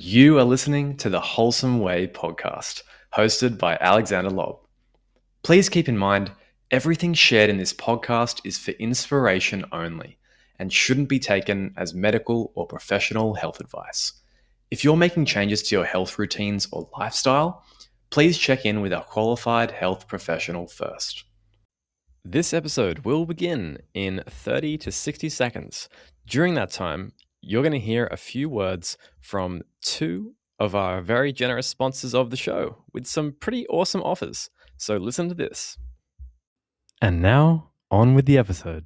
You are listening to the Wholesome Way podcast, hosted by Alexander Lobb. Please keep in mind, everything shared in this podcast is for inspiration only and shouldn't be taken as medical or professional health advice. If you're making changes to your health routines or lifestyle, please check in with a qualified health professional first. This episode will begin in 30 to 60 seconds. During that time, you're going to hear a few words from two of our very generous sponsors of the show with some pretty awesome offers. So listen to this. And now, on with the episode.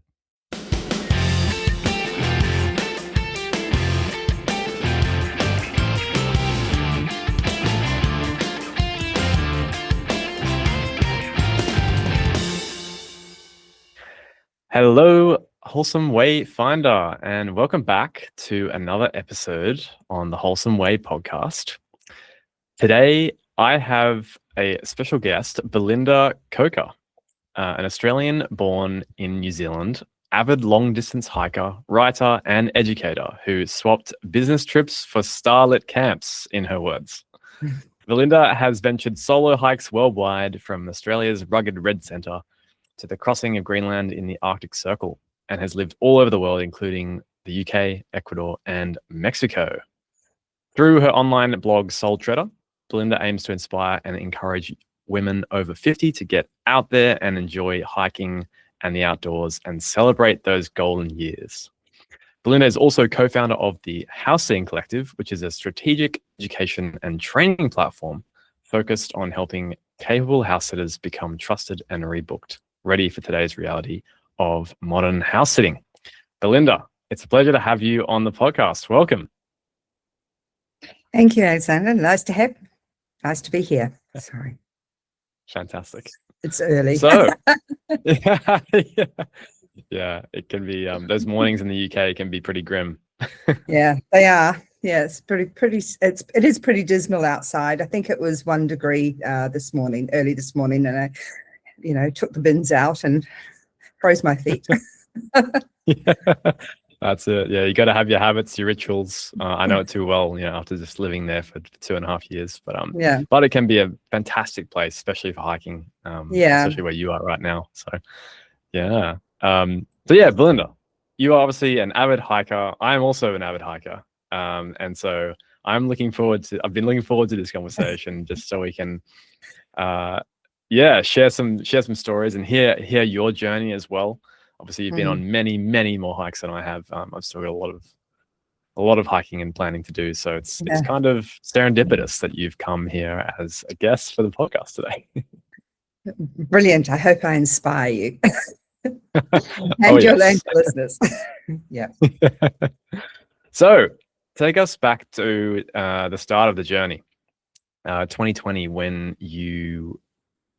Hello, Wholesome Way Finder, and welcome back to another episode on the Wholesome Way podcast. Today, I have a special guest, Belinda Coker, an Australian born in New Zealand, avid long-distance hiker, writer, and educator who swapped business trips for starlit camps, in her words. Belinda has ventured solo hikes worldwide, from Australia's rugged Red Centre to the crossing of Greenland in the Arctic Circle, and has lived all over the world, including the UK, Ecuador, and Mexico. Through her online blog, Soul Treader, Belinda aims to inspire and encourage women over 50 to get out there and enjoy hiking and the outdoors and celebrate those golden years. Belinda is also co-founder of the House Sitting Collective, which is a strategic education and training platform focused on helping capable house sitters become trusted and rebooked, ready for today's reality of modern house sitting. Belinda, it's a pleasure to have you on the podcast. Welcome. Thank you, Alexander. Nice to be here. Sorry. Fantastic. It's early. So, yeah, it can be, those mornings in the UK can be pretty grim. Yeah, they are. Yeah, it's it is pretty dismal outside. I think it was 1 degree early this morning, and I, took the bins out and froze my feet. Yeah, that's it. Yeah, you got to have your habits, your rituals. I know it too well, after just living there for 2.5 years. But but it can be a fantastic place, especially for hiking. Especially where you are right now. So, yeah. Belinda, you are obviously an avid hiker. I am also an avid hiker, and so I've been looking forward to this conversation just so we can, share some stories and hear your journey as well. Obviously, you've been on many, many more hikes than I have. I've still got a lot of hiking and planning to do. So it's kind of serendipitous that you've come here as a guest for the podcast today. Brilliant. I hope I inspire you and your listeners. Yeah. So take us back to the start of the journey, 2020, when you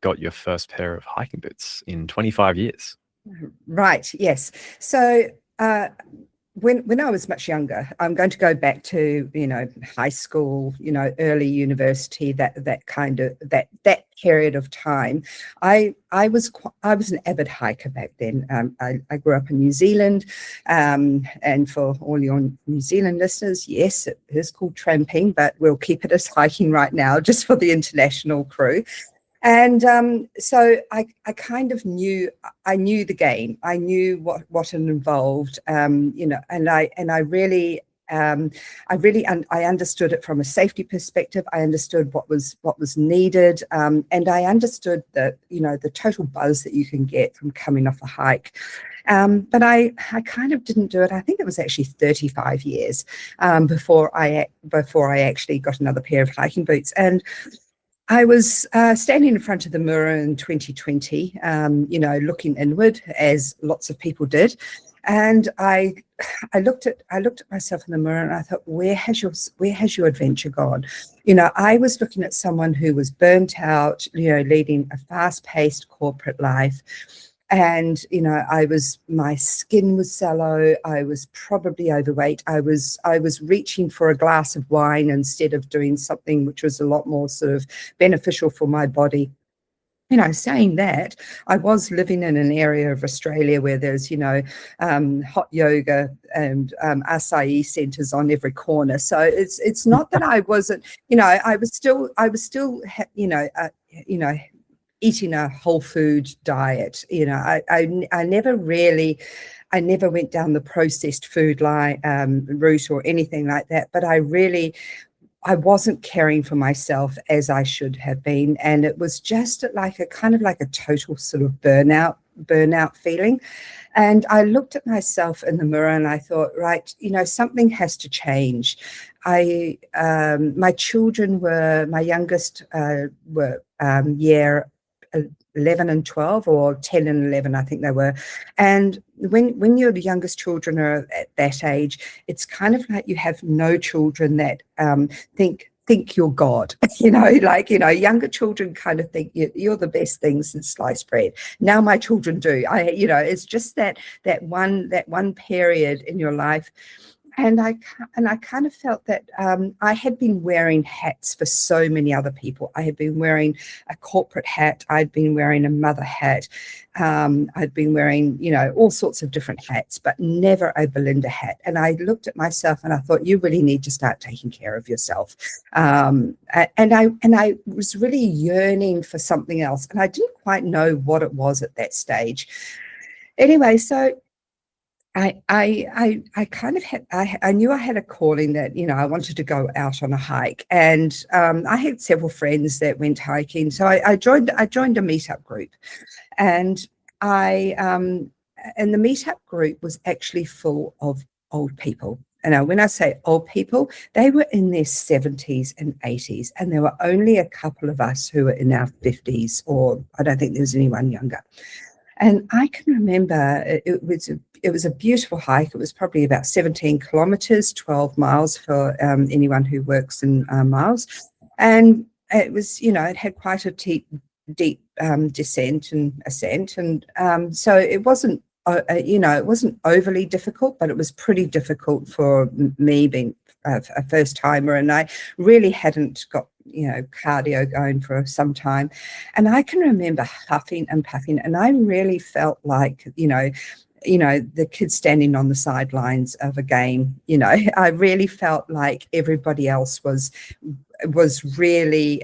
got your first pair of hiking boots in 25 years. Right. Yes. So when I was much younger, I'm going to go back to high school, early university, that period of time. I was an avid hiker back then. I grew up in New Zealand, and for all your New Zealand listeners, yes, it is called tramping, but we'll keep it as hiking right now, just for the international crew. And so I kind of knew the game. I knew what it involved, and I really understood it from a safety perspective. I understood what was needed, and I understood that the total buzz that you can get from coming off a hike. But I kind of didn't do it. I think it was actually 35 years before I actually got another pair of hiking boots. And I was standing in front of the mirror in 2020, looking inward, as lots of people did, and I looked at myself in the mirror and I thought, where has your adventure gone? I was looking at someone who was burnt out, leading a fast-paced corporate life. And, my skin was sallow. I was probably overweight. I was reaching for a glass of wine instead of doing something which was a lot more sort of beneficial for my body. Saying that, I was living in an area of Australia where there's, hot yoga and acai centres on every corner. So it's not that I wasn't, I was still, eating a whole food diet. I never really, I never went down the processed food route or anything like that. But I wasn't caring for myself as I should have been. And it was just like a kind of like a total sort of burnout feeling. And I looked at myself in the mirror and I thought, right, something has to change. My children my youngest were year 11 and 12, or 10 and 11, I think they were. And when your youngest children are at that age, it's kind of like you have no children that think you're God. Younger children kind of think you're the best thing since sliced bread. Now my children do. It's just that one period in your life. And I kind of felt that I had been wearing hats for so many other people. I had been wearing a corporate hat. I'd been wearing a mother hat. I'd been wearing, all sorts of different hats, but never a Belinda hat. And I looked at myself and I thought, you really need to start taking care of yourself. And I was really yearning for something else. And I didn't quite know what it was at that stage. Anyway, so I kind of I knew I had a calling that, I wanted to go out on a hike, and I had several friends that went hiking. So I joined a meetup group, and and the meetup group was actually full of old people. And when I say old people, they were in their 70s and 80s, and there were only a couple of us who were in our 50s, or I don't think there was anyone younger. And I can remember it was a beautiful hike. It was probably about 17 kilometres, 12 miles for anyone who works in miles. And it was, it had quite a deep descent and ascent. And so it wasn't, it wasn't overly difficult, but it was pretty difficult for me being a first timer. And I really hadn't got cardio going for some time. And I can remember huffing and puffing, and I really felt like, the kids standing on the sidelines of a game. I really felt like everybody else was really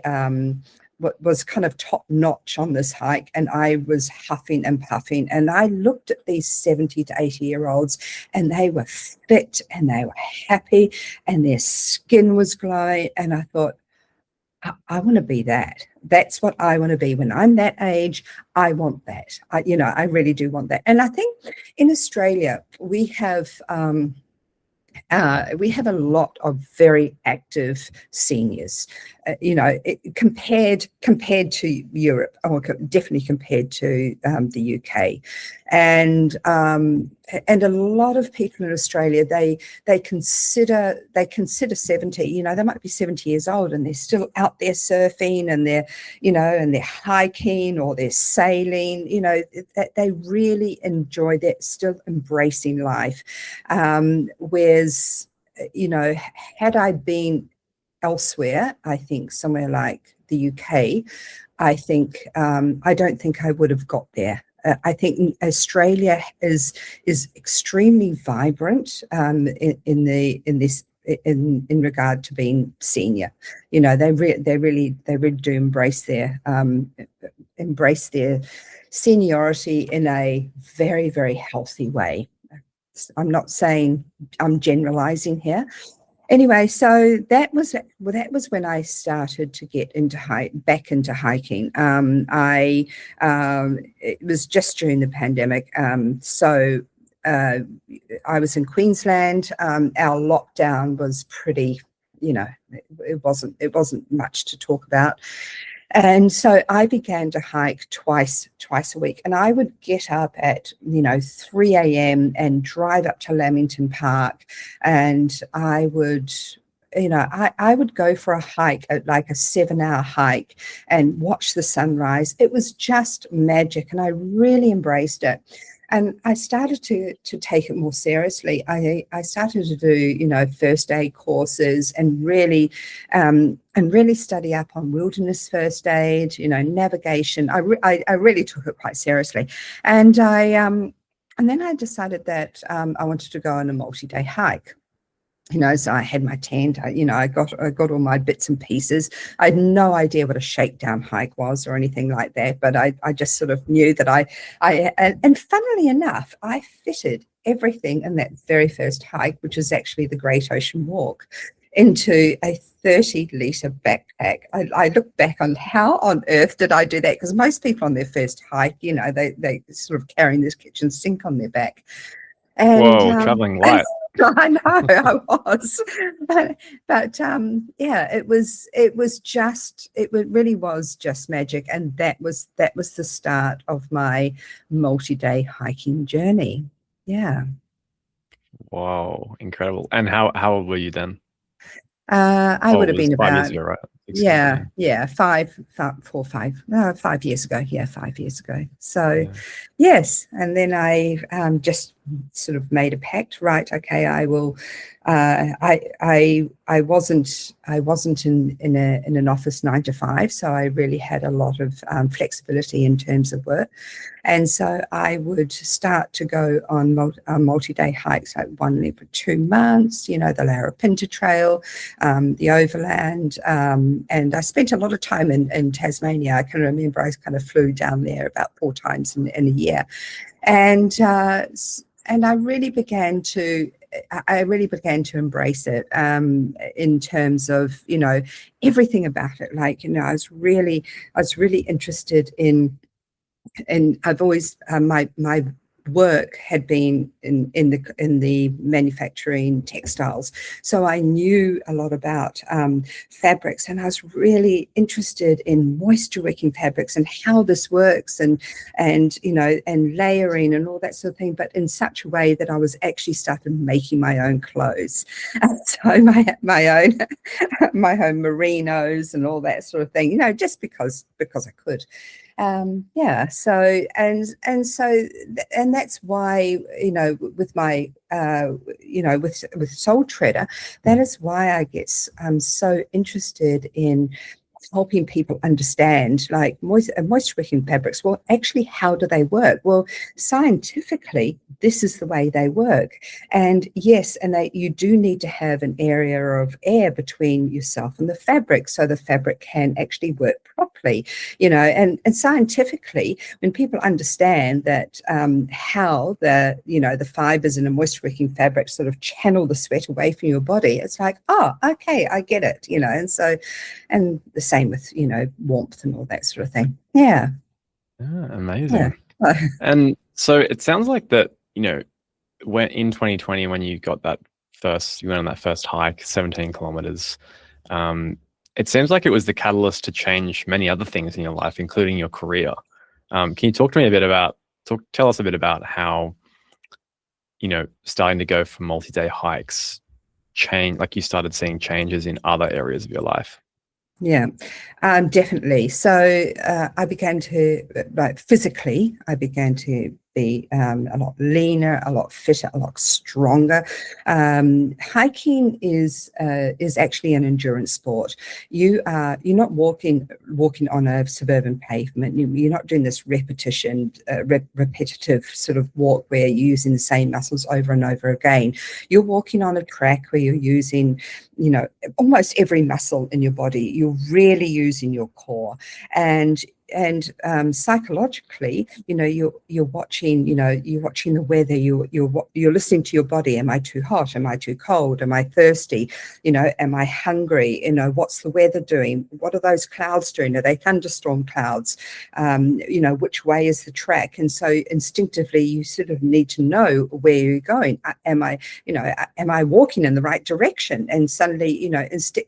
was kind of top notch on this hike, and I was huffing and puffing. And I looked at these 70 to 80-year-olds, and they were fit and they were happy and their skin was glowing. And I thought, I want to be that. That's what I want to be when I'm that age. I want that. I really do want that. And I think in Australia we have a lot of very active seniors, compared to Europe, or definitely compared to the UK, and a lot of people in Australia they consider 70. They might be 70 years old and they're still out there surfing, and they're hiking or they're sailing. They really enjoy that, still embracing life. Whereas, had I been elsewhere, I think somewhere like the UK, I don't think I would have got there. I think Australia is extremely vibrant in regard to being senior. They really do embrace their seniority in a very, very healthy way. I'm not saying, I'm generalizing here. Anyway, so that was when I started to get back into hiking. It was just during the pandemic. So I was in Queensland. Our lockdown was pretty, it wasn't much to talk about. And so I began to hike twice a week, and I would get up at 3 a.m. and drive up to Lamington Park, and I would go for a hike, like a 7-hour hike, and watch the sunrise. It was just magic, and I really embraced it. And I started to take it more seriously. I started to do, first aid courses and really study up on wilderness first aid, navigation. I really took it quite seriously. And then I decided that I wanted to go on a multi-day hike. So I had my tent, I got all my bits and pieces. I had no idea what a shakedown hike was or anything like that, but I just sort of knew that and funnily enough, I fitted everything in that very first hike, which is actually the Great Ocean Walk, into a 30-litre backpack. I look back on how on earth did I do that? Because most people on their first hike, they sort of carrying this kitchen sink on their back. And Whoa, traveling light. I know I was, but yeah, it really was just magic, and that was the start of my multi-day hiking journey. Yeah. Wow, incredible. And how old were you then? I would have been 5 years about ago, right? 16, yeah, 5 years ago. Yeah, 5 years ago. So, yeah. yes, and then I just sort of made a pact. Right, okay, I will. I wasn't in an office 9 to 5, so I really had a lot of flexibility in terms of work, and so I would start to go on multi-day hikes, like one every 2 months. The Larapinta Trail, the Overland, and I spent a lot of time in Tasmania. I can remember I kind of flew down there about 4 times in a year, and I really began to embrace it in terms of everything about it. Like I was really interested in, and I've always my work had been in the manufacturing textiles, so I knew a lot about fabrics, and I was really interested in moisture wicking fabrics and how this works, and layering and all that sort of thing, but in such a way that I was actually started making my own clothes. So my own merinos and all that sort of thing, just because I could. So that's why, with my with Soul Treader, that is why I get so interested in helping people understand, like, moisture wicking fabrics. Well, actually, how do they work? Well, scientifically, this is the way they work. And yes, and you do need to have an area of air between yourself and the fabric, so the fabric can actually work properly. And scientifically, when people understand that, how the fibers in a moisture wicking fabric sort of channel the sweat away from your body, it's like, oh, okay, I get it. And the same with warmth and all that sort of thing. Yeah. Amazing. Yeah. And so it sounds like that, when in 2020, when you got you went on that first hike, 17 kilometers, it seems like it was the catalyst to change many other things in your life, including your career. Can you talk to me a bit about, tell us a bit about how, starting to go for multi-day hikes like you started seeing changes in other areas of your life? Yeah, definitely. So I began to, physically, I began to be a lot leaner, a lot fitter, a lot stronger. Hiking is actually an endurance sport. You're not walking on a suburban pavement. You're not doing this repetitive sort of walk where you're using the same muscles over and over again. You're walking on a track where you're using, almost every muscle in your body. You're really using your core, and psychologically, you're watching the weather. You're listening to your body. Am I too hot? Am I too cold? Am I thirsty? Am I hungry? What's the weather doing? What are those clouds doing? Are they thunderstorm clouds? Which way is the track? And so instinctively, you sort of need to know where you're going. Am I walking in the right direction? And suddenly,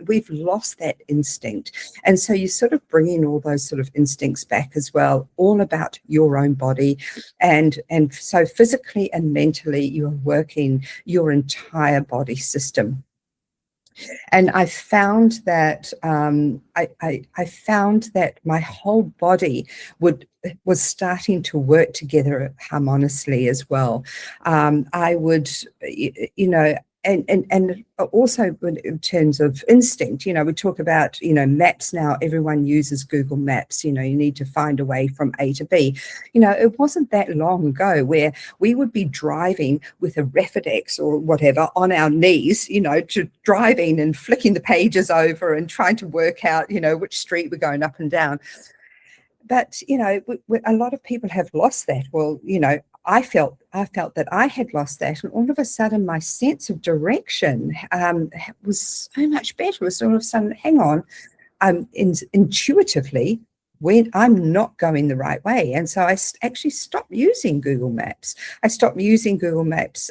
we've lost that instinct. And so you sort of bring in all those sort of instincts back as well, all about your own body. And so physically and mentally, you're working your entire body system. And I found that I found that my whole body would was starting to work together harmoniously as well. I would, you know, and also in terms of instinct, you know, we talk about, you know, maps now. Everyone uses Google Maps. You know, you need to find a way from A to B. You know, it wasn't that long ago where we would be driving with a Refidex or whatever on our knees, you know, to driving and flicking the pages over and trying to work out, you know, which street we're going up and down. But, you know, a lot of people have lost that. Well, you know, I felt that I had lost that, and all of a sudden my sense of direction was so much better. It was all of a sudden, hang on, intuitively, when I'm not going the right way. And so I actually stopped using Google Maps. I stopped using Google Maps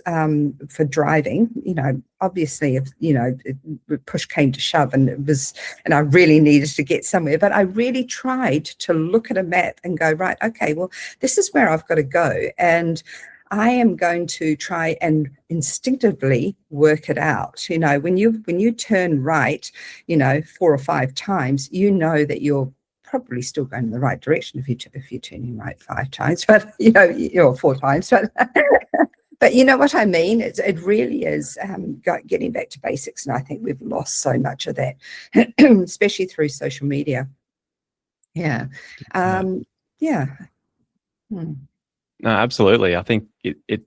for driving. You know, obviously, if, you know, push came to shove and I really needed to get somewhere, but I really tried to look at a map and go, right, okay, well, this is where I've got to go. And I am going to try and instinctively work it out. You know, when you turn right, you know, 4 or 5 times, you know that you're probably still going in the right direction if you're turning right 5 times, but you know, or 4 times, but you know what I mean. It really is getting back to basics, and I think we've lost so much of that, especially through social media. Yeah. Yeah. No, absolutely. I think it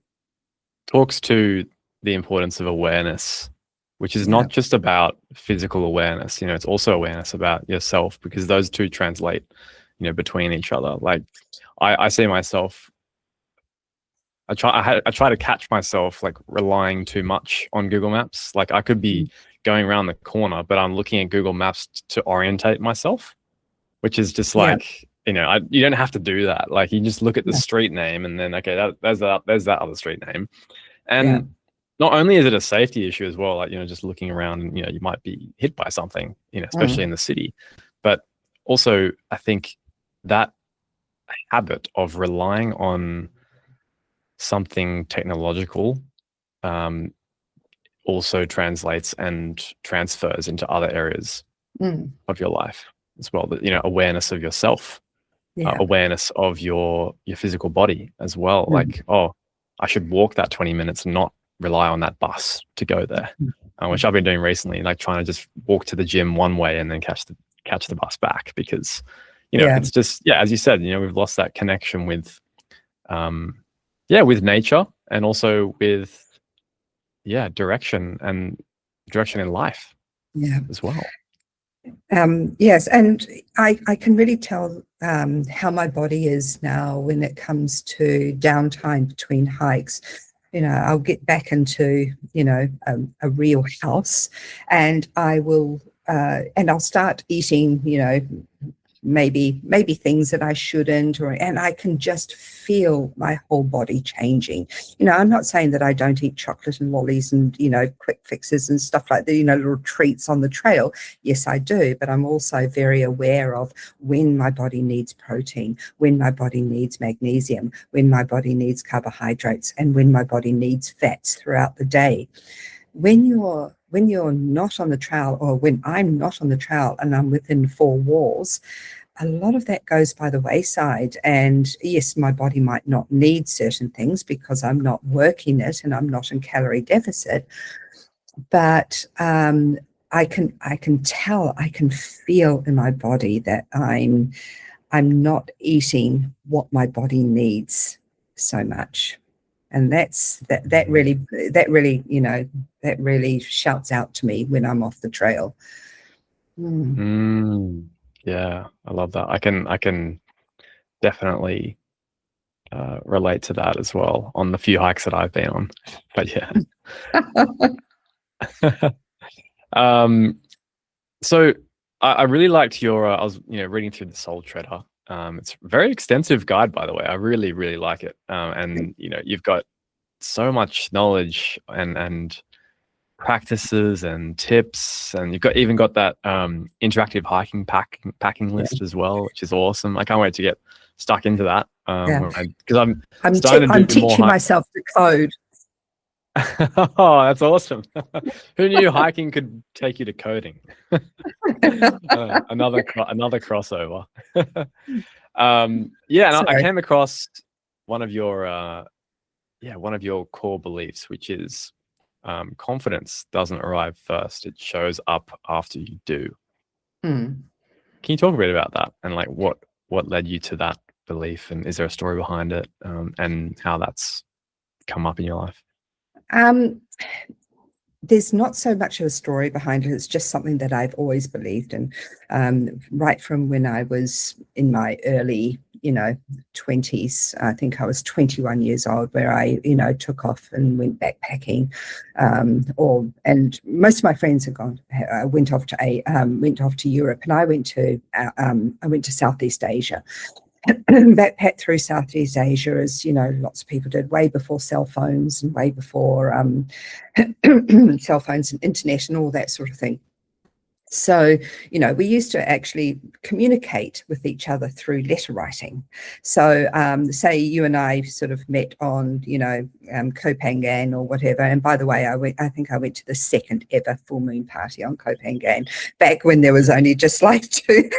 talks to the importance of awareness, which is not just about physical awareness. You know, it's also awareness about yourself, because those two translate, you know, between each other. Like I see myself, I try to catch myself like relying too much on Google Maps. Like I could be going around the corner, but I'm looking at Google Maps to orientate myself, which is just like, you know, you don't have to do that. Like you just look at the street name and then, okay, there's that other street name. And not only is it a safety issue as well, like, you know, just looking around and, you know, you might be hit by something, you know, especially in the city, but also I think that habit of relying on something technological also translates and transfers into other areas of your life as well. That, you know, awareness of yourself, awareness of your physical body as well. Like, oh, I should walk that 20 minutes and not rely on that bus to go there, which I've been doing recently, like trying to just walk to the gym one way and then catch the bus back, because, you know, it's just, as you said, you know, we've lost that connection with with nature, and also with direction in life as well. Yes, and I can really tell how my body is now when it comes to downtime between hikes. You know, I'll get back into, you know, a real house, and I will, and I'll start eating, you know, maybe things that I shouldn't, and I can just feel my whole body changing. You know, I'm not saying that I don't eat chocolate and lollies and, you know, quick fixes and stuff like that, you know, little treats on the trail. Yes, I do, but I'm also very aware of when my body needs protein, when my body needs magnesium, when my body needs carbohydrates, and when my body needs fats throughout the day. When you're not on the trail, or when I'm not on the trail and I'm within 4 walls, a lot of that goes by the wayside. And yes, my body might not need certain things because I'm not working it and I'm not in calorie deficit, but I can tell, I can feel in my body that I'm not eating what my body needs so much. And that really, you know, that really shouts out to me when I'm off the trail. Yeah, I love that. I can definitely relate to that as well on the few hikes that I've been on. But so I really liked your. I was, you know, reading through the Soul Treader. It's a very extensive guide, by the way. I really, really like it. And you know, you've got so much knowledge and practices and tips, and you've even got that interactive hiking packing list as well, which is awesome. I can't wait to get stuck into that, because I'm starting to do more teaching myself to code. Oh, that's awesome. Who knew hiking could take you to coding? Another crossover. Yeah, and I Sorry. came across one of your core beliefs, which is confidence doesn't arrive first; it shows up after you do. Hmm. Can you talk a bit about that and like what led you to that belief, and is there a story behind it, and how that's come up in your life? Um, there's not so much of a story behind it. It's just something that I've always believed in, right from when I was in my early, 20s. I think I was 21 years old, where I, took off and went backpacking. And most of my friends had went off to Europe, and I went to Southeast Asia. Backpack through Southeast Asia, as lots of people did, way before cell phones and way before cell phones and internet and all that sort of thing. So, we used to actually communicate with each other through letter writing. So, say you and I sort of met on, Kopangan or whatever. And by the way, I think I went to the second ever full moon party on Kopangan, back when there was only just like two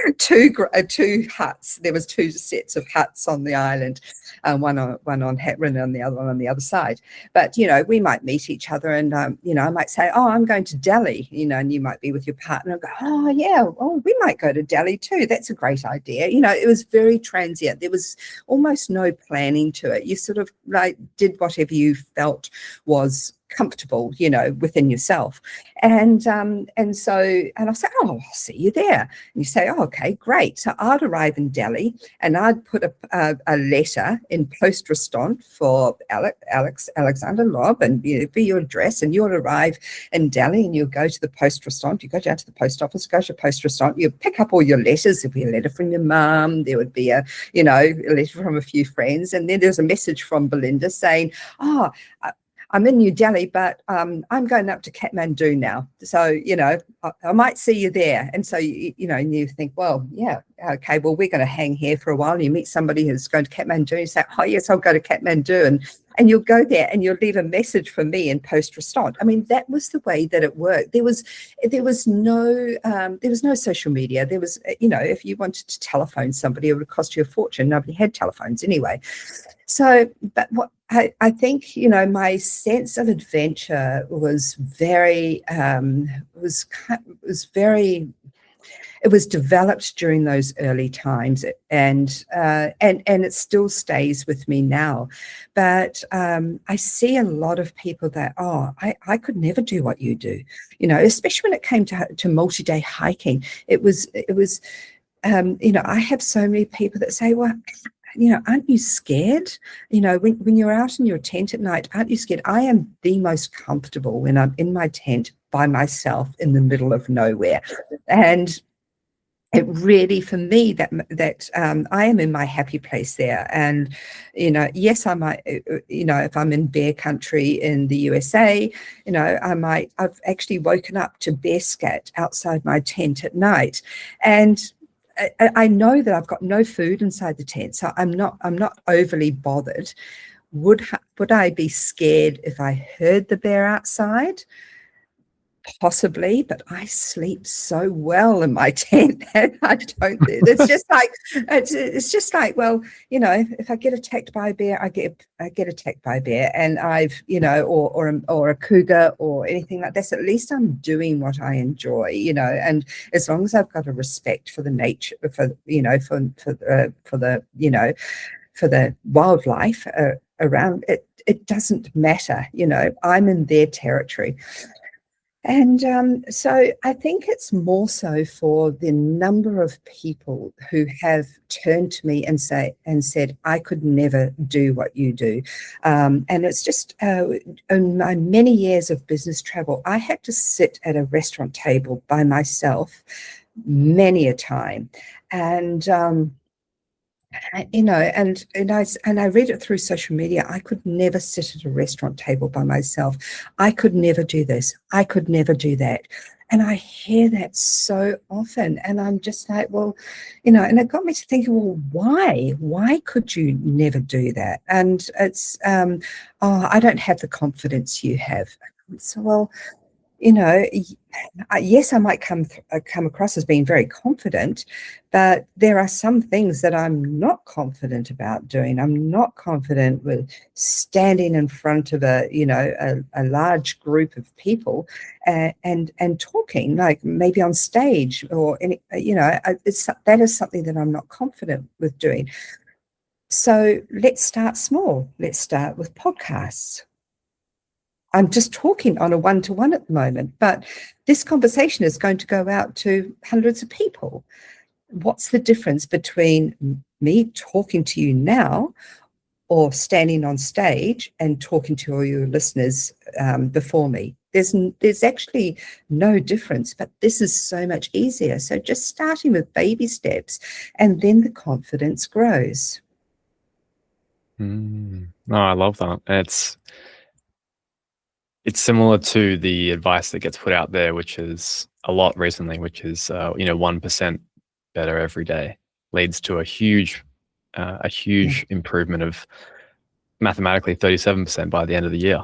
huts. There was two sets of huts on the island, one on Hatteran and the other one on the other side. But, we might meet each other, and, I might say, oh, I'm going to Delhi, and you might be with your partner and go, oh, yeah, oh, we might go to Delhi too. That's a great idea. It was very transient. There was almost no planning to it. You sort of like did whatever you felt was comfortable, within yourself. And I'll say, oh, I'll see you there. And you say, oh, okay, great. So I'd arrive in Delhi, and I'd put a letter in post restant for Alexander Lob, and be your address, and you'll arrive in Delhi, and you'll go to the post restant. You go down to the post office, go to post restant, you pick up all your letters. There'd be a letter from your mum, there would be a letter from a few friends, and then there's a message from Belinda saying, oh, I'm in New Delhi, but I'm going up to Kathmandu now. So, I might see you there. And so, and you think, well, yeah, okay, well, we're going to hang here for a while. And you meet somebody who's going to Kathmandu, and you say, oh, yes, I'll go to Kathmandu. And you'll go there and you'll leave a message for me in post restant. I mean, that was the way that it worked. There was no social media. There was, if you wanted to telephone somebody, it would cost you a fortune. Nobody had telephones anyway. So, but what I think, my sense of adventure was very, it was developed during those early times, and it still stays with me now. But I see a lot of people that, I could never do what you do, especially when it came to multi-day hiking. It was, I have so many people that say, well, aren't you scared? When you're out in your tent at night, aren't you scared? I am the most comfortable when I'm in my tent by myself in the middle of nowhere. And it really, for me, that I am in my happy place there. And, yes, I might, if I'm in bear country in the USA, I've actually woken up to bear scat outside my tent at night. And I know that I've got no food inside the tent, so I'm not overly bothered. Would I be scared if I heard the bear outside? Possibly, but I sleep so well in my tent that I don't. It's just like, well, if I get attacked by a bear, I get attacked by a bear, and I've, or a cougar or anything like this. At least I'm doing what I enjoy, and as long as I've got a respect for the nature, for the wildlife around it, it doesn't matter. I'm in their territory. And so I think it's more so for the number of people who have turned to me and said, I could never do what you do. And it's just in my many years of business travel, I had to sit at a restaurant table by myself many a time. And and I read it through social media. I could never sit at a restaurant table by myself. I could never do this. I could never do that. And I hear that so often, and I'm just like, well, and it got me to thinking, well, why? Why could you never do that? And it's, I don't have the confidence you have. So, well, Yes, I might come across as being very confident, but there are some things that I'm not confident about doing. I'm not confident with standing in front of a large group of people and talking, like maybe on stage or that is something that I'm not confident with doing. So let's start small. Let's start with podcasts. I'm just talking on a one-to-one at the moment, but this conversation is going to go out to hundreds of people. What's the difference between me talking to you now or standing on stage and talking to all your listeners before me? There's actually no difference, but this is so much easier. So just starting with baby steps, and then the confidence grows. No, I love that. It's similar to the advice that gets put out there, which is a lot recently, which is 1% better every day leads to a huge improvement of mathematically 37% by the end of the year.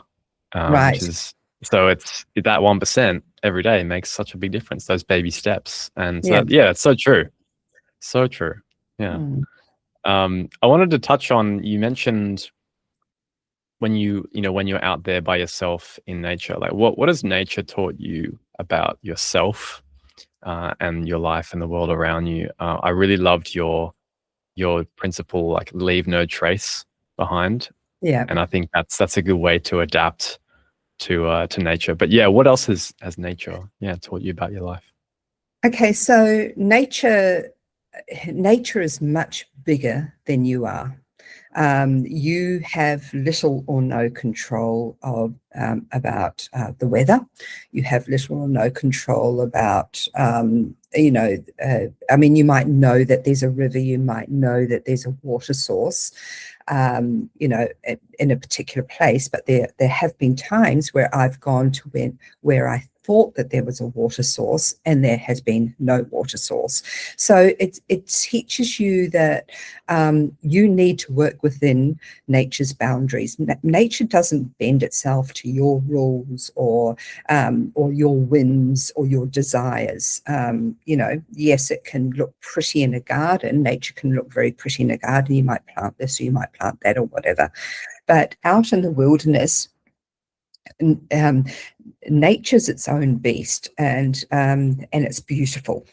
Right. Which is, so it's that 1% every day makes such a big difference. Those baby steps, and so it's so true, so true. Yeah. I wanted to touch on, you mentioned when you're out there by yourself in nature, like what has nature taught you about yourself and your life and the world around you? I really loved your principle, like leave no trace behind. Yeah. And I think that's a good way to adapt to nature. But yeah, what else has nature taught you about your life? Okay, so nature is much bigger than you are. You have little or no control about the weather. You have little or no control about, you might know that there's a river, you might know that there's a water source, in a particular place, but there have been times where I've gone to where I thought that there was a water source and there has been no water source. So it teaches you that you need to work within nature's boundaries. Nature doesn't bend itself to your rules or your whims or your desires. Yes, it can look pretty in a garden. Nature can look very pretty in a garden. You might plant this or you might plant that or whatever. But out in the wilderness, nature's its own beast, and it's beautiful.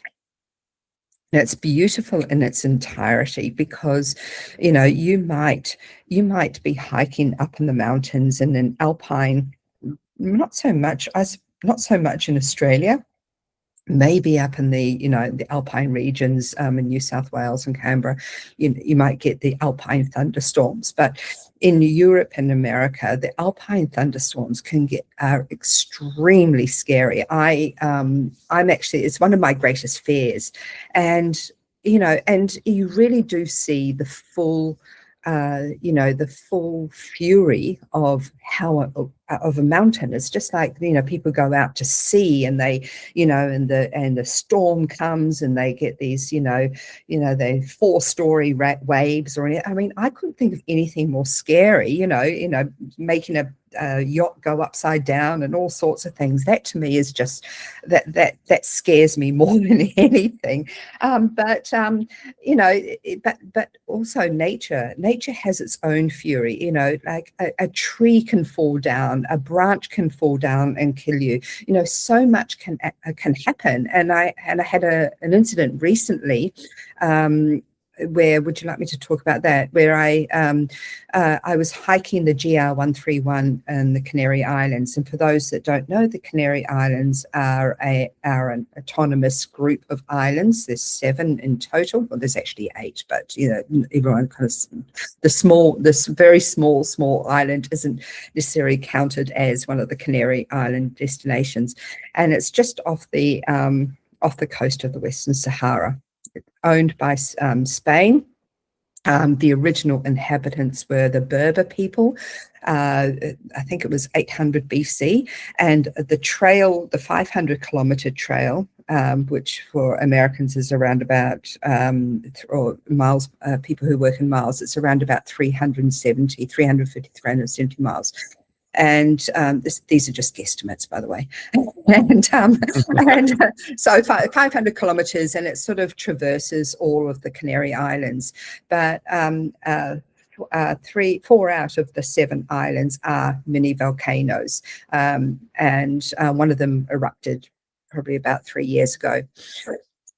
It's beautiful in its entirety because, you might be hiking up in the mountains in an alpine, not so much in Australia. Maybe up in the alpine regions in New South Wales and Canberra, you might get the alpine thunderstorms. But in Europe and America, the alpine thunderstorms are extremely scary. I'm actually, it's one of my greatest fears, and you really do see the full fury of of a mountain. It's just like, people go out to sea and they, and the storm comes and they get these, they 4-story waves I couldn't think of anything more scary, making a yacht go upside down and all sorts of things. That to me is just that scares me more than anything. But also nature has its own fury. Like a tree can fall down, a branch can fall down and kill you. So much can happen. And I had an incident recently. Where would you like me to talk about that? Where I was hiking the GR131 in the Canary Islands, and for those that don't know, the Canary Islands are an autonomous group of islands. There's 7 in total. Well, there's actually 8, but everyone kind of this very small island isn't necessarily counted as one of the Canary Island destinations, and it's just off the coast of the Western Sahara. Owned by Spain. The original inhabitants were the Berber people. I think it was 800 BC, and the 500-kilometer trail, which for Americans is around about, or miles, people who work in miles, it's around about 350, 370 miles. And these are just guesstimates, by the way. and so 500 kilometers, and it sort of traverses all of the Canary Islands. But 4 out of the 7 islands are mini volcanoes, and one of them erupted probably about 3 years ago.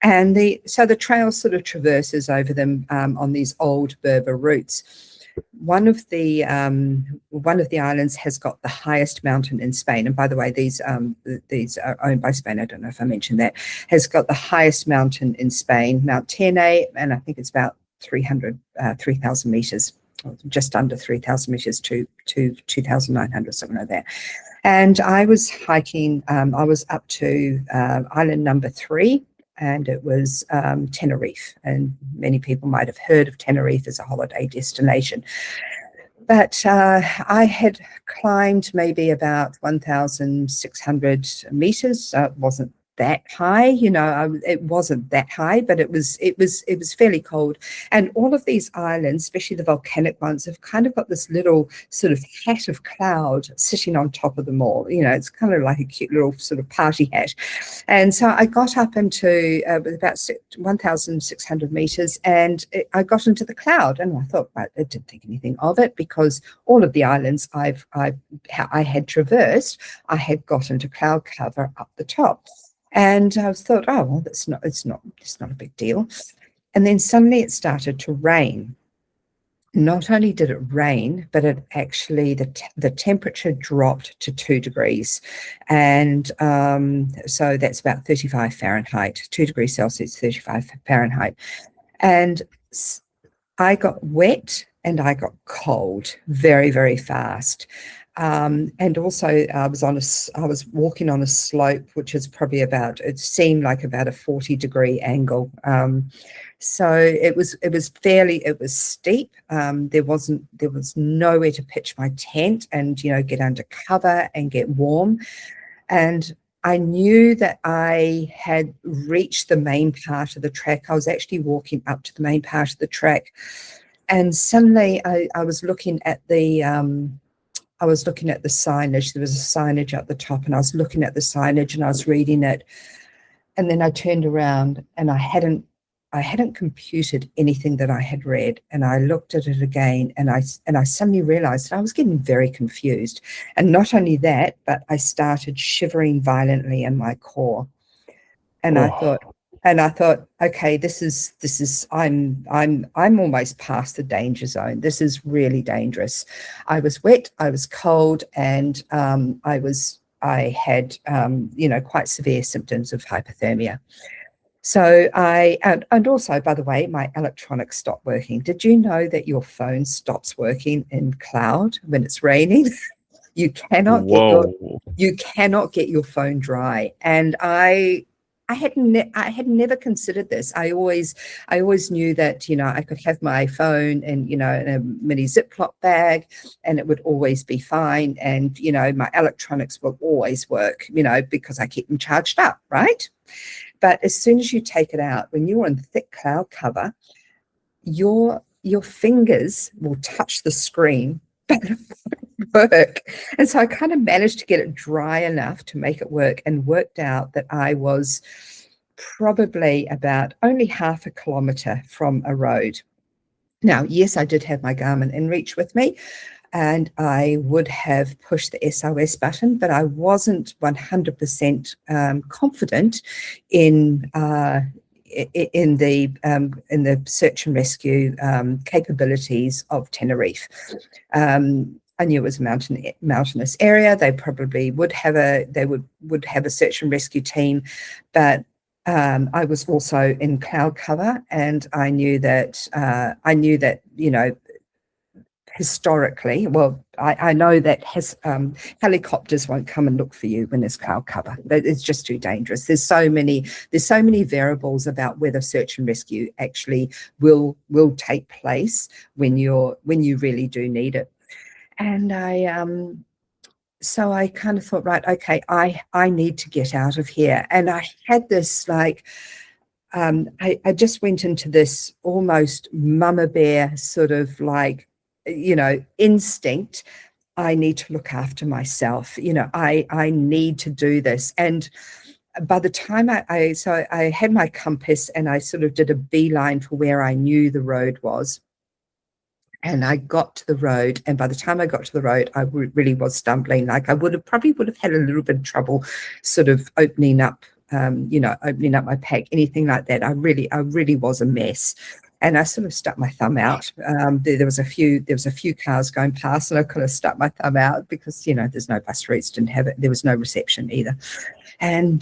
And so the trail sort of traverses over them on these old Berber routes. One of the islands has got the highest mountain in Spain, and by the way, these are owned by Spain. I don't know if I mentioned that. Has got the highest mountain in Spain, Mount Tene, and I think it's about 3,000 meters, just under 3,000 meters to 2,900, something like that. And I was hiking. I was up to island number 3. And it was Tenerife, and many people might have heard of Tenerife as a holiday destination. But I had climbed maybe about 1,600 meters. It wasn't that high, it wasn't that high, but it was fairly cold. And all of these islands, especially the volcanic ones, have kind of got this little sort of hat of cloud sitting on top of them all. It's kind of like a cute little sort of party hat. And so I got up into about 1,600 meters, and I got into the cloud, and I thought, I didn't think anything of it, because all of the islands I had traversed, I had got into cloud cover up the top. And I thought, oh, well, it's not a big deal. And then suddenly it started to rain. Not only did it rain, but it actually, the temperature dropped to 2 degrees. And so that's about 35 Fahrenheit, 2 degrees Celsius, 35 Fahrenheit. And I got wet and I got cold very, very fast. And also I was walking on a slope, which is probably it seemed like about a 40-degree angle. So it was steep. There was nowhere to pitch my tent and, get under cover and get warm. And I knew that I had reached the main part of the track. I was actually walking up to the main part of the track. And suddenly I was looking at the signage. There was a signage at the top, and I was looking at the signage and I was reading it. And then I turned around, and I hadn't computed anything that I had read. And I looked at it again, and I suddenly realized that I was getting very confused. And not only that, but I started shivering violently in my core. And I thought, okay, this is I'm almost past the danger zone. This is really dangerous. I was wet, I was cold, and I had quite severe symptoms of hypothermia. So and also, by the way, my electronics stopped working. Did you know that your phone stops working in cloud when it's raining? You cannot get your phone dry. And I had never considered this. I always knew that, I could have my phone and, in a mini Ziploc bag, and it would always be fine. And, my electronics will always work, because I keep them charged up, right? But as soon as you take it out, when you're in thick cloud cover, your fingers will touch the screen, but it won't work. And so I kind of managed to get it dry enough to make it work, and worked out that I was probably about only half a kilometre from a road. Now, yes, I did have my Garmin inReach with me, and I would have pushed the SOS button, but I wasn't 100% confident in the search and rescue capabilities of Tenerife. I knew it was a mountainous area. They probably would have a search and rescue team, but I was also in cloud cover, and I knew that historically, well, I know that helicopters won't come and look for you when there's cloud cover. It's just too dangerous. There's so many variables about whether search and rescue actually will take place when you really do need it. And so I kind of thought, right, okay, I need to get out of here. And I had this I just went into this almost mama bear sort of instinct I need to look after myself. I need to do this. And by the time I had my compass and I sort of did a beeline for where I knew the road was. And I got to the road, and by the time I got to the road, I really was stumbling. Like I would have had a little bit of trouble, sort of opening up my pack, anything like that. I really was a mess, and I sort of stuck my thumb out. There was a few cars going past, and I kind of stuck my thumb out because there's no bus routes, didn't have it. There was no reception either, and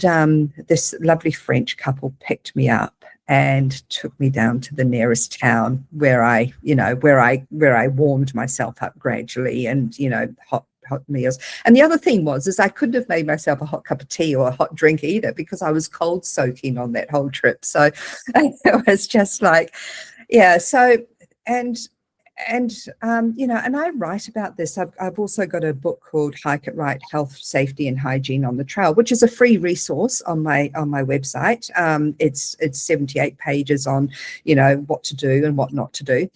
this lovely French couple picked me up and took me down to the nearest town where I warmed myself up gradually, and hot meals. And the other thing is I couldn't have made myself a hot cup of tea or a hot drink either, because I was cold soaking on that whole trip. So it was just like, yeah. So and I write about this. I've also got a book called Hike It Right: Health, Safety and Hygiene on the Trail, which is a free resource on my website. It's 78 pages on what to do and what not to do.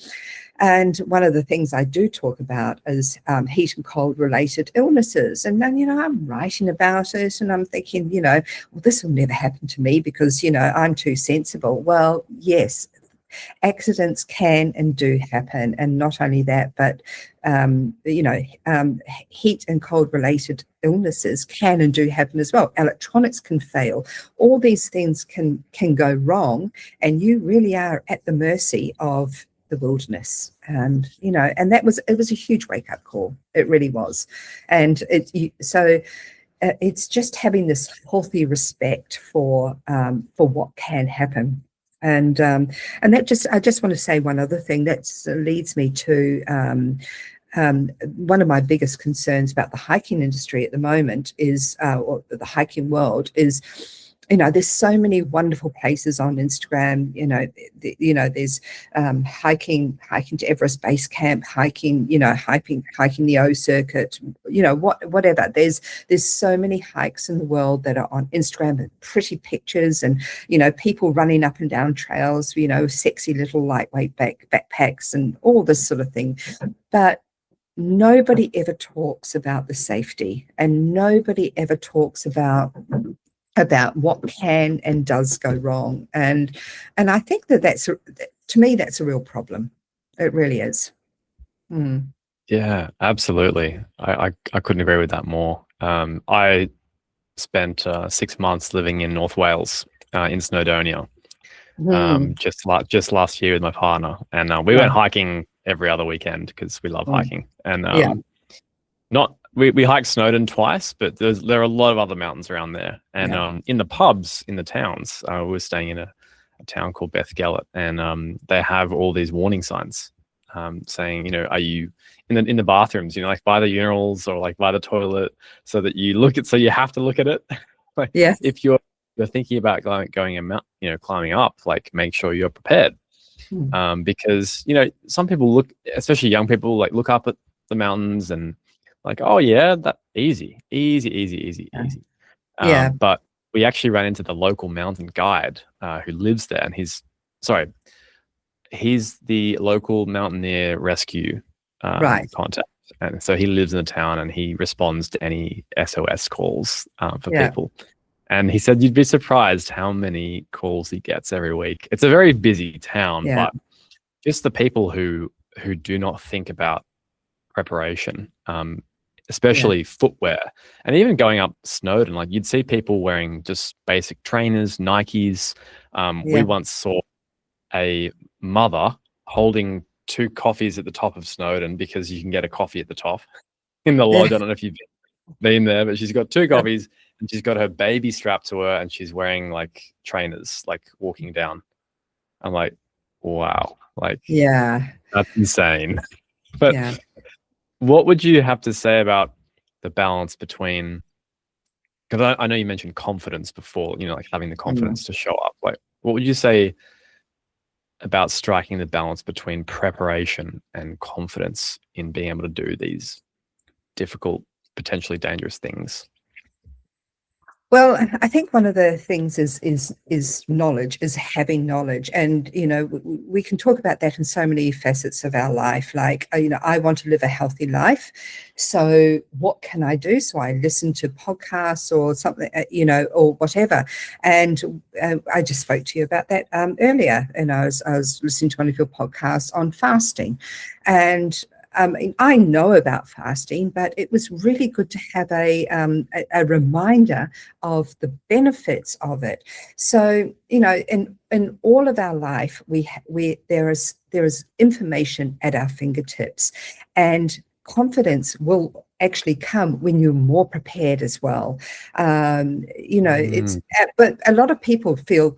And one of the things I do talk about is heat and cold related illnesses. And then, I'm writing about it and I'm thinking, well, this will never happen to me because, I'm too sensible. Well, yes, accidents can and do happen. And not only that, but, heat and cold related illnesses can and do happen as well. Electronics can fail. All these things can go wrong. And you really are at the mercy of the wilderness. And, and it was a huge wake up call. It really was. And it's just having this healthy respect for what can happen. And that I just want to say one other thing that leads me to one of my biggest concerns about the hiking industry at the moment is, or the hiking world is, there's so many wonderful places on Instagram. There's hiking to Everest Base Camp, hiking the O Circuit, whatever. There's so many hikes in the world that are on Instagram with pretty pictures and people running up and down trails, sexy little lightweight backpacks and all this sort of thing. But nobody ever talks about the safety, and nobody ever talks about what can and does go wrong. And I think to me, that's a real problem. It really is. Yeah, absolutely. I couldn't agree with that more. I spent 6 months living in North Wales, in Snowdonia, just last year with my partner, and we went hiking every other weekend because we love hiking. And we hiked Snowdon twice, but there are a lot of other mountains around there. And in the pubs in the towns, we were staying in a town called Bethgellet, and they have all these warning signs saying, are you in the bathrooms, like by the urinals or like by the toilet, so that you have to look at it. Like, if you're thinking about going a mountain, climbing up, like make sure you're prepared. Because some people look, especially young people, like look up at the mountains and like, oh yeah, that easy. But we actually ran into the local mountain guide who lives there, and he's the local mountaineer rescue contact, and so he lives in the town and he responds to any SOS calls for people. And he said you'd be surprised how many calls he gets every week. It's a very busy town, but just the people who do not think about preparation, especially footwear, and even going up Snowdon, like you'd see people wearing just basic trainers, Nikes. We once saw a mother holding 2 coffees at the top of Snowdon, because you can get a coffee at the top in the lodge. I don't know if you've been there, but she's got 2 coffees and she's got her baby strapped to her and she's wearing like trainers, like walking down. I'm like, wow, like that's insane. But what would you have to say about the balance between, because I know you mentioned confidence before, like having the confidence to show up. Like, what would you say about striking the balance between preparation and confidence in being able to do these difficult, potentially dangerous things? Well, I think one of the things is knowledge, is having knowledge, and we can talk about that in so many facets of our life. Like, I want to live a healthy life, so what can I do? So I listen to podcasts or something, or whatever. And I just spoke to you about that earlier, and I was listening to one of your podcasts on fasting, and I know about fasting, but it was really good to have a reminder of the benefits of it. So, in all of our life, there is information at our fingertips, and confidence will actually come when you're more prepared as well. It's but a lot of people feel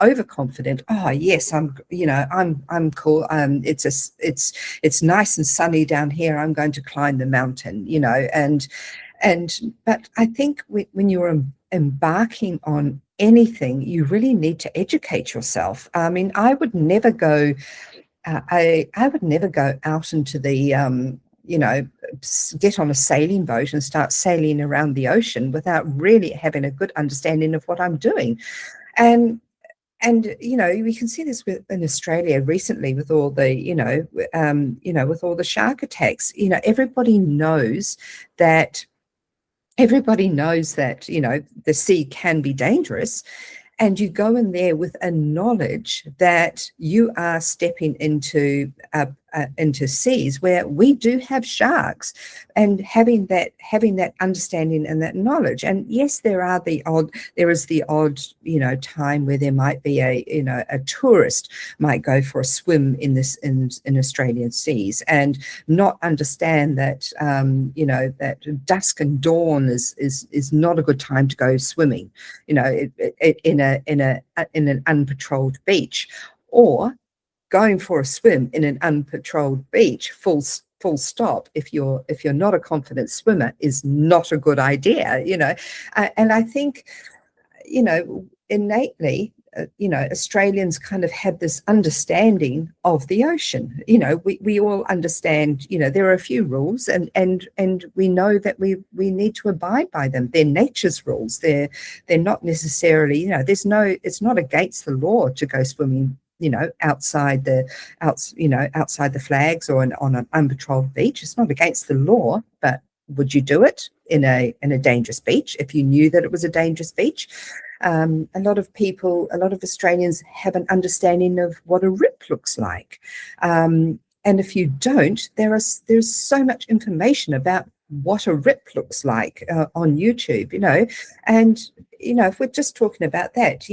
overconfident. Oh yes, I'm cool. It's nice and sunny down here. I'm going to climb the mountain. But I think when you're embarking on anything, you really need to educate yourself. I mean, I would never go. I would never go out into the get on a sailing boat and start sailing around the ocean without really having a good understanding of what I'm doing. And we can see this in Australia recently with all the with all the shark attacks. Everybody knows that the sea can be dangerous, and you go in there with a knowledge that you are stepping into seas where we do have sharks, and having that understanding and that knowledge. And yes, there is the odd time where there might be a tourist might go for a swim in Australian seas and not understand that that dusk and dawn is not a good time to go swimming, in an unpatrolled beach, or going for a swim in an unpatrolled beach, full stop, if you're not a confident swimmer, is not a good idea. And I think innately, Australians kind of have this understanding of the ocean. We all understand, there are a few rules, and we know that we need to abide by them. They're nature's rules. They're not necessarily, it's not against the law to go swimming outside the flags or on an unpatrolled beach. It's not against the law, but would you do it in a dangerous beach if you knew that it was a dangerous beach? A lot of Australians have an understanding of what a rip looks like, and if you don't, there's so much information about what a rip looks like on YouTube. And if we're just talking about that,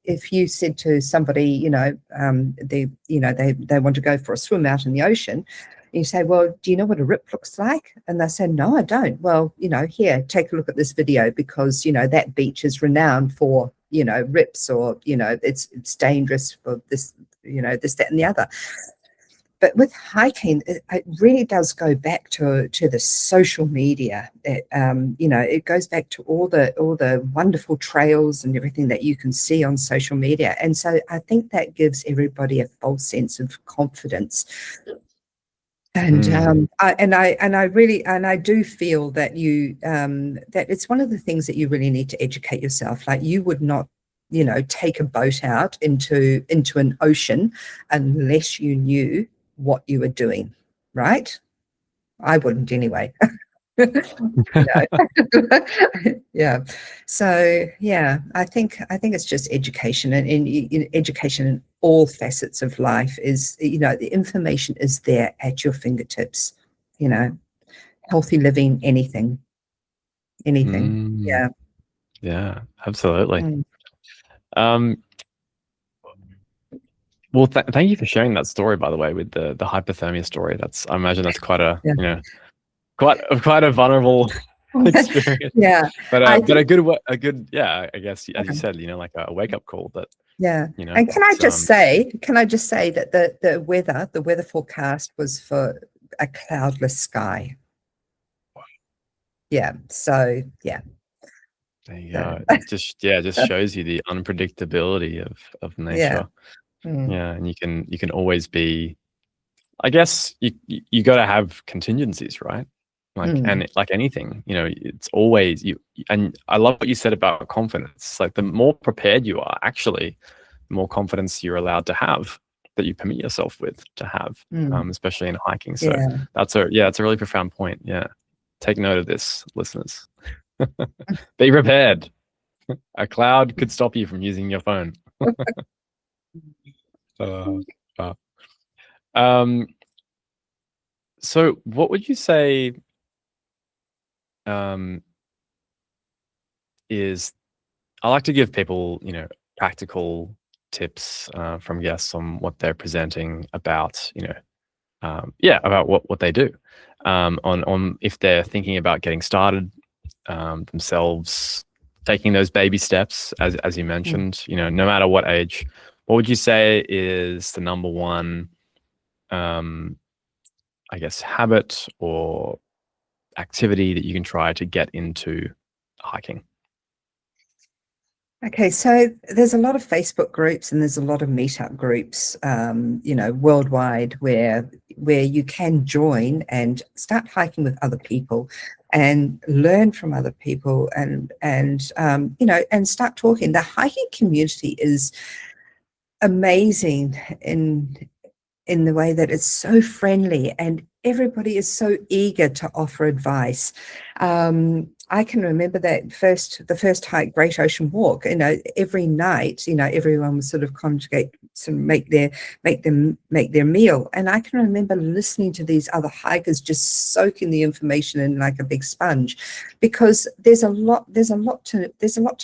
if you said to somebody, they want to go for a swim out in the ocean, you say, well, do you know what a rip looks like? And they say, no, I don't. Well, here, take a look at this video, because that beach is renowned for rips, or it's dangerous for this, this, that, and the other. But with hiking, it really does go back to the social media. It goes back to all the wonderful trails and everything that you can see on social media. And so I think that gives everybody a false sense of confidence. And I do feel that that it's one of the things that you really need to educate yourself. Like, you would not take a boat out into an ocean unless you knew what you were doing, right? I wouldn't anyway. Yeah. So yeah, I think it's just education, and in education in all facets of life is, the information is there at your fingertips. Healthy living, anything. Yeah. Yeah, absolutely. Mm. Well, thank you for sharing that story, by the way, with the hypothermia story. I imagine that's quite a quite a vulnerable experience. Yeah, but a good yeah, I guess, as you said, like a wake up call. That and can I just say that the weather forecast was for a cloudless sky. Yeah. So yeah. There you go. It just shows you the unpredictability of nature. Yeah, and you can always be. I guess you got to have contingencies, right? And like anything, it's always you. And I love what you said about confidence. Like the more prepared you are, actually, the more confidence you're allowed to have, that you permit yourself to have, especially in hiking. So Yeah. it's a really profound point. Yeah. Take note of this, listeners. Be prepared. A cloud could stop you from using your phone. So what would you say is, I like to give people, practical tips from guests on what they're presenting about, about what they do, on if they're thinking about getting started themselves, taking those baby steps, as you mentioned, no matter what age. What would you say is the number one, I guess, habit or activity that you can try to get into hiking? Okay, so there's a lot of Facebook groups and there's a lot of meetup groups, worldwide where you can join and start hiking with other people and learn from other people and start talking. The hiking community is amazing in the way that it's so friendly and everybody is so eager to offer advice. I can remember the first hike, Great Ocean Walk. Every night, everyone would sort of congregate to make their meal, and I can remember listening to these other hikers just soaking the information in like a big sponge, because there's a lot to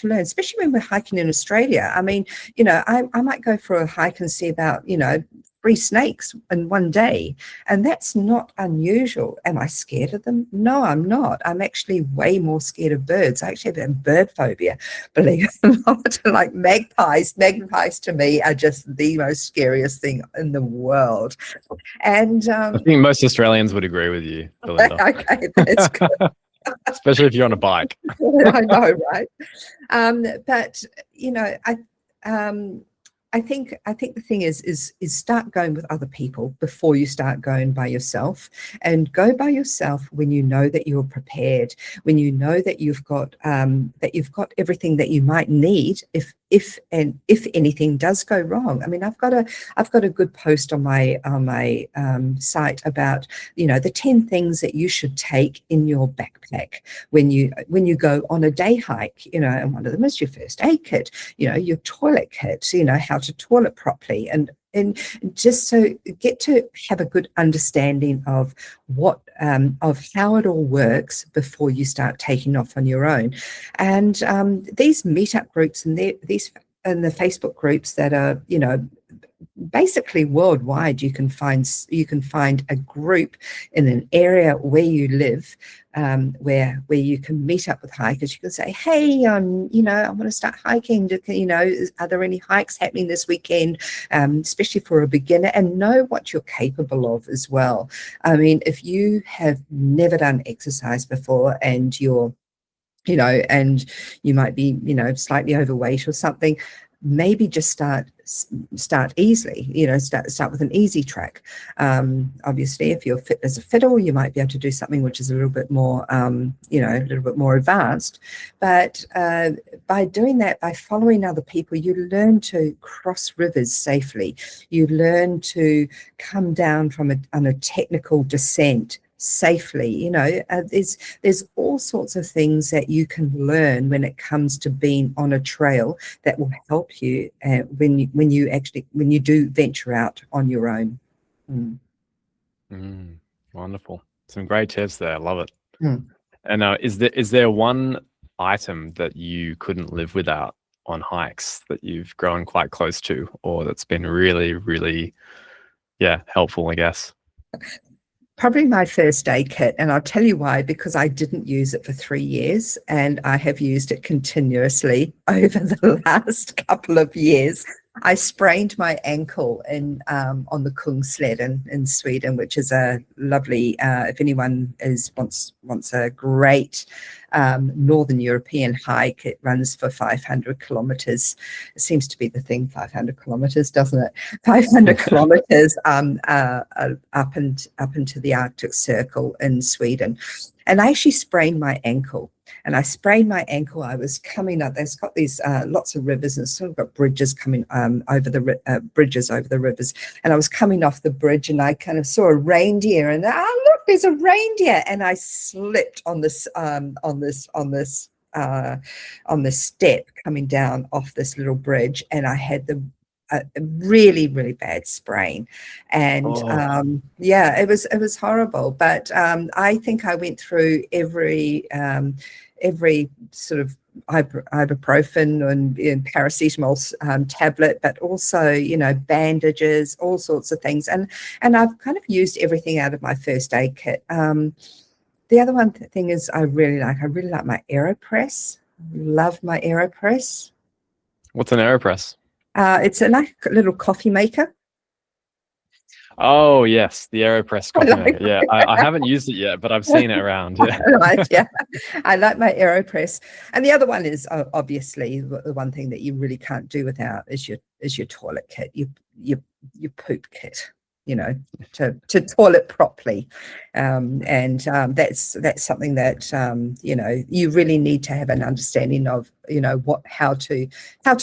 learn, especially when we're hiking in Australia. I mean, I might go for a hike and see about 3 snakes in one day, and that's not unusual. Am I scared of them? No, I'm not. I'm actually way more scared of birds. I actually have a bird phobia, believe it or not. Like magpies to me are just the most scariest thing in the world. And I think most Australians would agree with you, Belinda. Okay, that's good. Especially if you're on a bike. I know, right? But I think the thing is start going with other people before you start going by yourself, and go by yourself when you know that you're prepared, when you know that you've got everything that you might need if anything does go wrong. I mean, I've got a good post on my site about the 10 things that you should take in your backpack when you go on a day hike. And one of them is your first aid kit, your toilet kit, how to toilet properly, and just so get to have a good understanding of what of how it all works before you start taking off on your own. And these meetup groups and the Facebook groups that are basically worldwide, you can find a group in an area where you live, where you can meet up with hikers. You can say, hey, I want to start hiking. Are there any hikes happening this weekend, especially for a beginner, and know what you're capable of as well. I mean, if you have never done exercise before and you're and you might be slightly overweight or something, maybe just start easily, start with an easy track. Obviously, if you're fit as a fiddle, you might be able to do something which is a little bit more, a little bit more advanced. But by doing that, by following other people, you learn to cross rivers safely. You learn to come down on a technical descent safely. There's all sorts of things that you can learn when it comes to being on a trail that will help you when you do venture out on your own. Wonderful. Some great tips there. I love it. Mm. And is there one item that you couldn't live without on hikes that you've grown quite close to, or that's been really, really, helpful, I guess? Probably my first aid kit, and I'll tell you why, because I didn't use it for 3 years and I have used it continuously over the last couple of years. I sprained my ankle on the Kungsleden in Sweden, which is a lovely. If anyone wants a great Northern European hike, it runs for 500 kilometers. It seems to be the thing, 500 kilometers, doesn't it? 500 kilometers up into the Arctic Circle in Sweden, and I actually sprained my ankle. And I sprained my ankle. I was coming up. There's got these lots of rivers, and it's sort of got bridges coming over the rivers. And I was coming off the bridge, and I kind of saw a reindeer. And look, there's a reindeer! And I slipped on this step coming down off this little bridge, and I had a really, really bad sprain. And yeah, it was horrible. But I think I went through every sort of ibuprofen and paracetamol tablet, but also, bandages, all sorts of things. And I've kind of used everything out of my first aid kit. The other thing is I really like my AeroPress. Love my AeroPress. What's an AeroPress? It's a nice little coffee maker. Oh, yes, the AeroPress coffee maker. Yeah, I haven't used it yet, but I've seen it around. Yeah. Right, yeah. I like my AeroPress. And the other one is obviously the one thing that you really can't do without is your toilet kit, your poop kit, to toilet properly. That's something that, you really need to have an understanding of, how to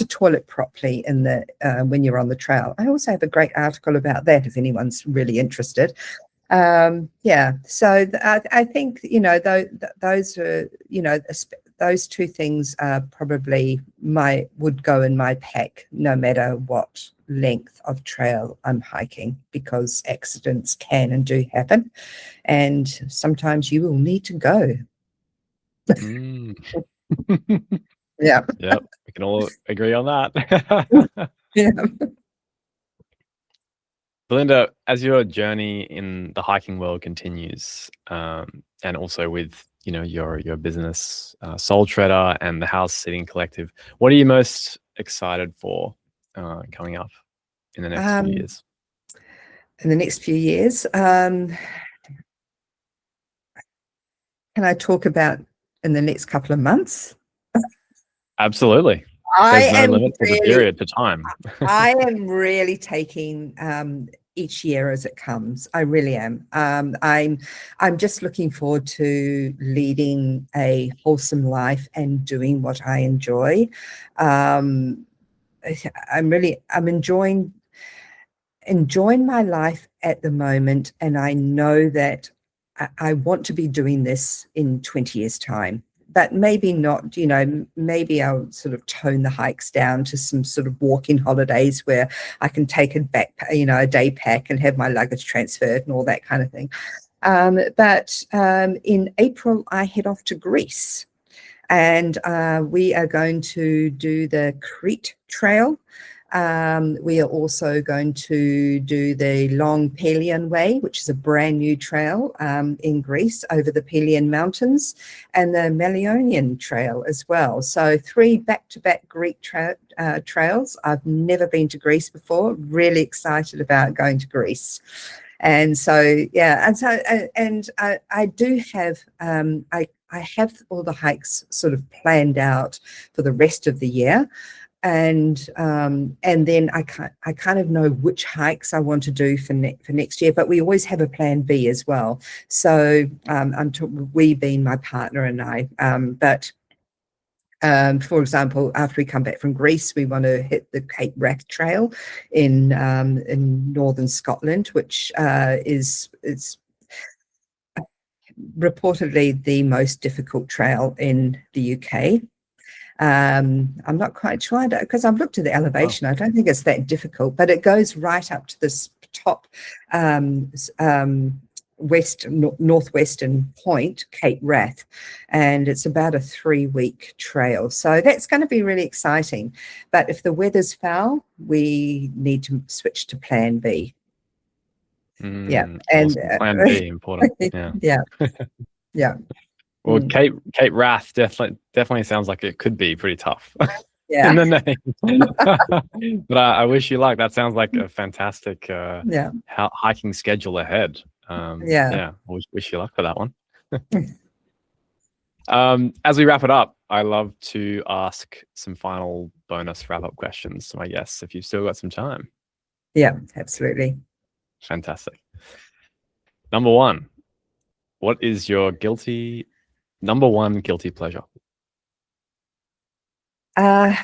toilet properly when you're on the trail. I also have a great article about that if anyone's really interested. Yeah, so I think, those are, those two things are probably would go in my pack no matter what length of trail I'm hiking, because accidents can and do happen, and sometimes you will need to go. Yeah. Yep, we can all agree on that. Yeah. Belinda, as your journey in the hiking world continues, and also with your business, Soul Shredder, and the House Sitting Collective, what are you most excited for coming up in the next few years? In the next few years, can I talk about in the next couple of months? Absolutely. There's no limit to the period to time. I am really taking each year as it comes. I really am. I'm just looking forward to leading a wholesome life and doing what I enjoy. I'm enjoying my life at the moment, and I know that I want to be doing this in 20 years' time. But maybe not, maybe I'll sort of tone the hikes down to some sort of walking holidays where I can take a day pack and have my luggage transferred and all that kind of thing. But in April, I head off to Greece, and we are going to do the Crete Trail. We are also going to do the Long Pelion Way, which is a brand new trail in Greece over the Pelion Mountains, and the Melionian Trail as well. So 3 back-to-back Greek trails. I've never been to Greece before. Really excited about going to Greece. And so, yeah, and I do have, I have all the hikes sort of planned out for the rest of the year. And then I kind of know which hikes I want to do for next year, but we always have a plan B as well. So we being my partner and I, for example, after we come back from Greece, we want to hit the Cape Wrath Trail in northern Scotland, which is reportedly the most difficult trail in the UK. I'm not quite sure because I've looked at the elevation. I don't think it's that difficult, but it goes right up to this top northwestern point, Cape Wrath, and it's about a 3-week trail. So that's going to be really exciting. But if the weather's foul, we need to switch to Plan B. Yeah, and awesome. Plan B important. Yeah, yeah, yeah. Well, Cape Wrath definitely sounds like it could be pretty tough. in Yeah. the name. But I wish you luck. That sounds like a fantastic Yeah. hiking schedule ahead. Yeah. Yeah, wish you luck for that one. As we wrap it up, I love to ask some final bonus wrap-up questions to my guests, if you've still got some time. Yeah, absolutely. Fantastic. Number one, what is your number one guilty pleasure? Uh,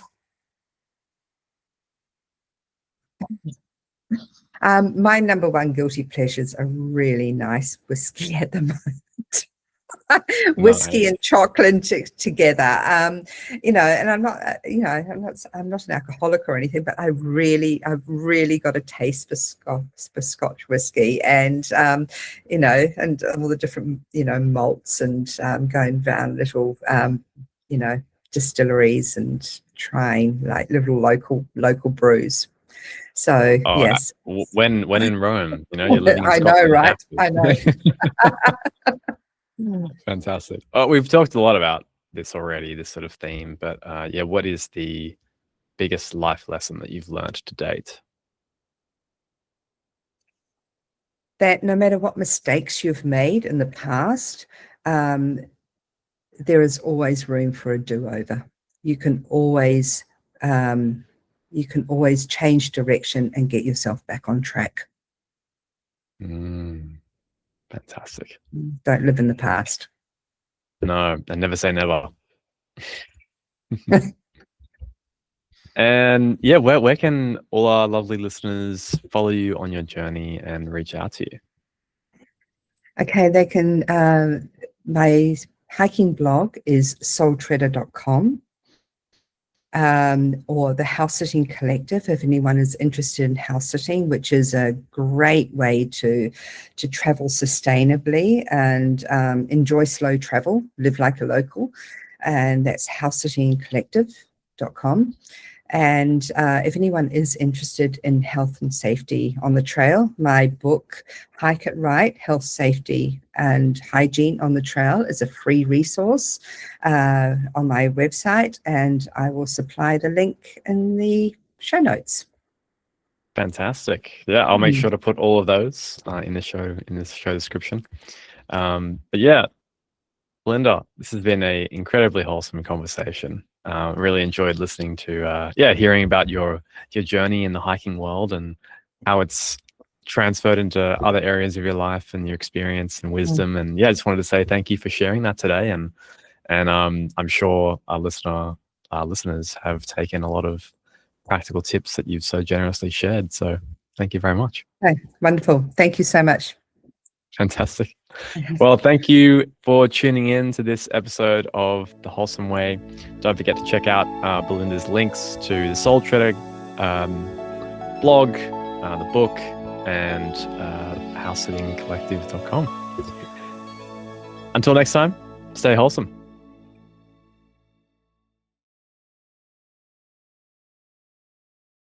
my number one guilty pleasures are really nice whiskey at the moment. Whiskey Nice. and chocolate together. And I'm not, I'm not an alcoholic or anything, but I've really got a taste for Scotch whiskey, and and all the different malts, and going around little distilleries and trying like little local brews. So Oh, yes. when in Rome, you're living in I know, Scotland. You have right? I know. to. Fantastic. Oh, we've talked a lot about this already, this sort of theme, but yeah, what is the biggest life lesson that you've learned to date? That no matter what mistakes you've made in the past, there is always room for a do-over. You can always change direction and get yourself back on track. Fantastic. Don't live in the past. No, and never say never. And yeah, where can all our lovely listeners follow you on your journey and reach out to you? Okay, they can. My hiking blog is soultreader.com. Or the House Sitting Collective, if anyone is interested in house sitting, which is a great way to travel sustainably and enjoy slow travel, live like a local. And that's housesittingcollective.com. And if anyone is interested in health and safety on the trail, my book, Hike It Right, Health, Safety and Hygiene on the Trail, is a free resource on my website, and I will supply the link in the show notes. Fantastic. Yeah, I'll make sure to put all of those in this show description. But yeah, Belinda, this has been an incredibly wholesome conversation. Really enjoyed listening to hearing about your journey in the hiking world and how it's transferred into other areas of your life and your experience and wisdom. And yeah, I just wanted to say thank you for sharing that today. And I'm sure our listeners have taken a lot of practical tips that you've so generously shared. So thank you very much. Okay, wonderful. Thank you so much. Fantastic. Well, thank you for tuning in to this episode of The Wholesome Way. Don't forget to check out Belinda's links to the Soul Treader blog, the book, and housesittingcollective.com. Until next time, stay wholesome.